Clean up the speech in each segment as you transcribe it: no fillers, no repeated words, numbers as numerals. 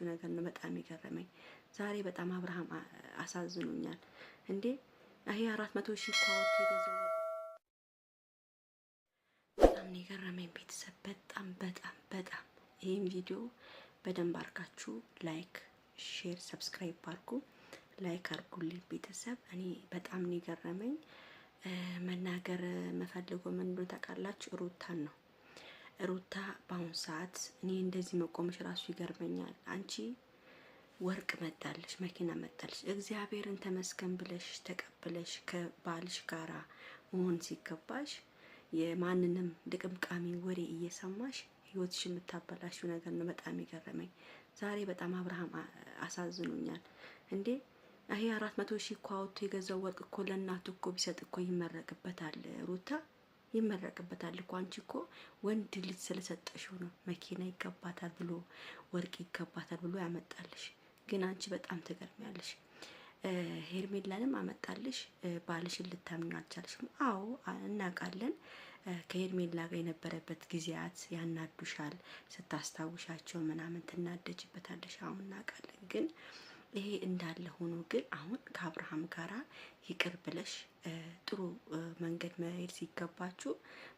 ነገር ነው በጣም ይገረመኝ ዛሬ በጣም አብርሃም አሳዝኖኛል እንዴ ይሄ 400,000 ኳውት የገዛው በጣም ነው የገረመኝ ቤተሰብ በጣም ይሄን ቪዲዮ በደንብ አርጋችሁ ላይክ ሼር ሰብስክራይብ አርጉ ላይክ አርጉልኝ ቤተሰብ እኔ በጣም ነው የገረመኝ መናገር መፈልገው ምን እንደሆነ ታውቃላችሁ ሩታን ነው ሩታ በአሁን ሰዓት እኔ እንደዚህ መቆምሽ ራሱ ይገርመኛል አንቺ ወርቅ መጣልሽ መኪና መጣልሽ እግዚአብሔርን ተመስገን ብለሽ ተቀበለሽ ከባልሽ ጋራ መሆን ሲገባሽ የማንንም ድቅምቃሚ ወሬ እየሰማሽ ህይወትሽ የምታበላሽው ነገር ነው በጣም ይገረመኝ ዛሬ በጣም አብርሃም አሳዝኖኛል እንዴ ይሄ 400,000 ኳውት የገዛው ወርቅ እኮ ለእናቱ እኮ ቢሰጥ እኮ ይመረቅበታል ሩታ ይመረቅበታል እኮ አንቺ እኮ ወንድ ልጅ ስለሰጠሽው ነው መኪና ይገባታል ብሎ ወርቅ ይገባታል ብሎ ያመጣልሽ ግን አንቺ በጣም ተገርሚያለሽ ሄርሜላንም አመጣልሽ ባልሽን ልታምኚ አልቻልሽም አዎ እናቃለን ከሄርሜላ ጋር የነበረበት ጊዜያት ያናዱሻል ስታስታውሻቸው ምናምን ትናደጅበታለሽ አሁን እናቃለን ግን ይሄ እንዳለ ሆኖ ግን አሁን ከአብርሃም ጋራ ይቅር ብለሽ ጥሩ መንገድ መሄድ ሲገባችሁ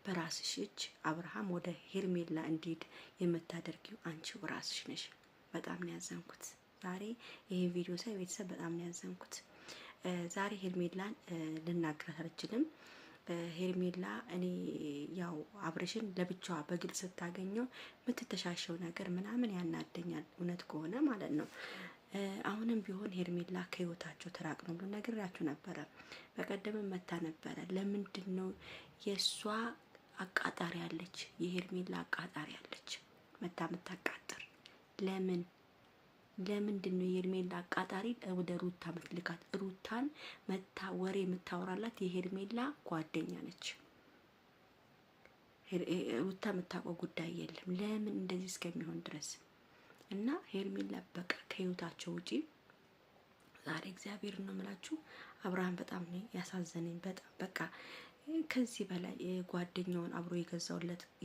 በራስሽ እጅ አብርሃም ወደ ሄርሜላ እንዲድ የምታደርጊው አንቺው ራስሽ ነሽ በጣም ነው ያዘንኩት ዛሬ ይሄ ቪዲዮ ሳይ ቤተሰብ በጣም ነው ያዘንኩት ዛሬ ሄርሜላን ልናገራት አልችልም ሄርሜላ እኔ ያው አብርሽን ለብቻዋ በግል ስታገኘው ምትተሻሸው ነገር ምናምን ያናደኛል እውነት ከሆነ ማለት ነው አሁንም ቢሆን ሄርሜላ ከህይወታቸው ተራቅ ነው ብሎ ነግራችሁ ነበር በቀደም መታ ነበር ለምንድነው የሷ አቃጣሪ ያለች የሄርሜላ አቃጣሪ ያለች መታ መታቃጥር ለምንድነው የሄርሜላ አቃጣሪ ወደ ሩታ ምትልካት ሩታን መታ ወሬ የምታወራላት የሄርሜላ ጓደኛ ነች ሩታ መታቆ ጉዳይ የለም ለምን እንደዚህ እስከሚሆን ድረስ እና ሄርሜላ በቃ ከህይወታቸው ውጪ ዛሬ እግዚአብሔር ነው ማለት አብርሃም በጣም ነው ያሳዘነኝ በጣም በቃ ከዚህ በላይ ጓደኛውን አብሮ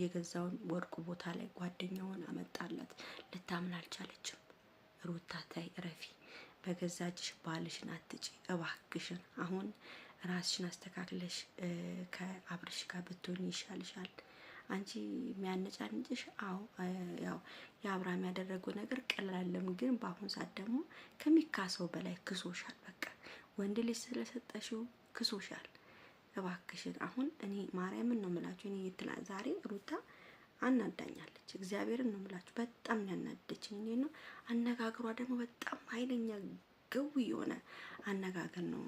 የገዛውን ወርቁ ቦታ ላይ ጓደኛውን አመጣላት ልታምን አልቻለችም ሩታ ታይ ረፊ በገዛጅሽ ባልሽን አትጪ እባክሽን አሁን ራስሽን አስተካክለሽ ከአብርሽ ጋር ብትሆኚ ይሻልሻል አንቺ የሚያነጫንጭሽ አው ያው የአብርሃም ያደረገው ነገር ቀላልም ግን በአሁን ሰዓት ደግሞ ከሚካሰው በላይ ክሶሻል በቃ ወንድ ልጅ ስለሰጠሽው ክሶሻል እባክሽን አሁን እኔ ማርያምን ነው የምላችሁ እኔ ይትላል ዛሬ ሩታ አናዳኛለች እግዚአብሔርን ነው የምላችሁ በጣም ያናደችኝ እኔ ነው አነጋግሯ ደግሞ በጣም ኃይለኛ ገው የሆነ አነጋገር ነው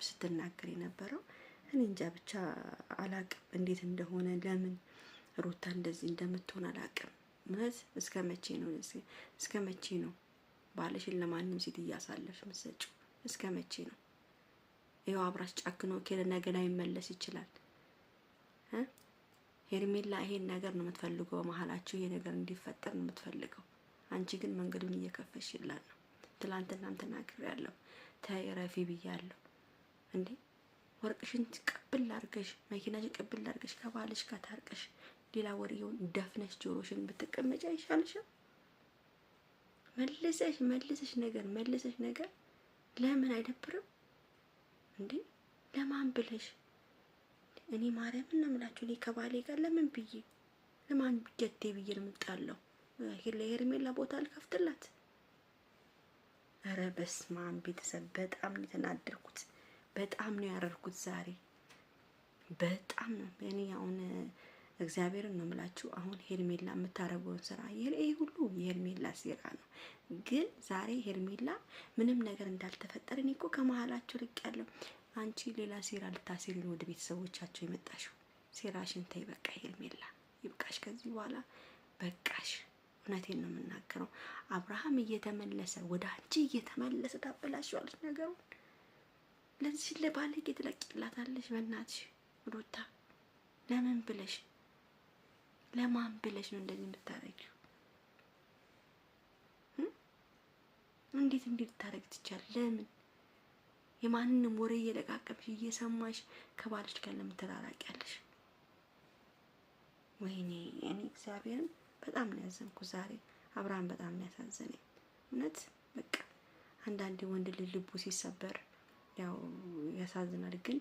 ስትናገር የነበረው እኔ እንጃ ብቻ አላቅም እንዴት እንደሆነ ለምን ሩታ እንደዚህ እንደምትሆን አላቅም ማለት እስከመቼ ነው ባልሽን ለማንም ሲት ያሳለፍሽ መስጭ እስከመቼ ነው ይሄው አብራሽ ጫክኖ ከነገ ላይ መለስ ይችላል ሄርሜላ ይሄን ነገር ነው የምትፈልገው በመሐላችሁ ይሄ ነገር እንዲፈጠር ነው የምትፈልገው አንቺ ግን መንገዱን እየከፈሽ ይላል ነው ትላንትናም ተናግሬያለሁ ተይረፊ ብያለሁ እንዴ ወርቅሽን ተቀብል አርገሽ መኪናሽን ቀብል አርገሽ ከባልሽ ጋር ታርቀሽ ሌላ ወሬውን ደፍነሽ ጆሮሽን ብትቀመጪ አይሻልሽም መልሰሽ ነገር ለምን አይደብርም እንዴ ለማን ብለሽ እኔ ማርያም እና ምላችሁ ላይ ከባሌ ጋር ለምን ብዬ ለማን ቢገቴ ብዬ ልምጣለው ለሄርሜላ ቦታ አልከፍትላት አረ በስመ አብ ቤተሰብ በጣም ነው የተናደርኩት በጣም ነው ያረርኩት ዛሬ በጣም ነው እኔ አሁን እግዚአብሔርን ነው የምላችሁ አሁን ሄርሜላ የምታረገው ስራ ይሄ ሁሉ የሄርሜላ ሴራ ነው ግን ዛሬ ሄርሜላ ምንም ነገር እንዳልተፈጠረ እኔ እኮ ከመሐላችሁ ልቅ ያለው አንቺ ሌላ ሴራ ልታሲሪ ነው ወደ ቤተሰቦቻቸው የመጣሽው ሴራሽን ተይ በቃ ሄርሜላ ይብቃሽ ከዚህ በኋላ በቃሽ እውነቴን ነው የምናገረው አብርሃም እየተመለሰ ወደ አንቺ እየተመለሰ ታበላሽዋለሽ ነገሩ ለዚህ ለባለጌ ትለቅላታለሽ በእናትሽ ሩታ ለምን ብለሽ ለማን ብለሽ ነው እንደዚህ የምታረጊው እንዴት ታረግ ትቻል ለምን የማንንም ወሬ እየለቃቀምሽ እየሰማሽ ከባልሽ ጋር ለምን ተራራቂያለሽ ወይኔ እኔ እግዚአብሔርን በጣም ነው ያዘንኩ ዛሬ አብርሃም በጣም ነው ያሳዘነኝ እውነት በቃ አንዳንዴ ወንድ ልጅ ልቡ ሲሰበር ያው ያሳዝናል። ግን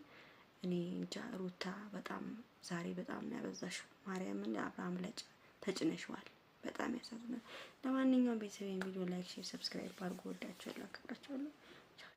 እኔ እንጃ ሩታ በጣም ዛሬ በጣም ነው ያበዛሽው። ማርያምን አብርሃም ለጭ ተጭነሽዋል። በጣም ያሳዝናል። ለማንኛውም ቤተሰብ ቪዲዮ ላይክ፣ ሼር፣ ሰብስክራይብ አድርጉ። ወዳችኋለሁ፣ አከብራችኋለሁ።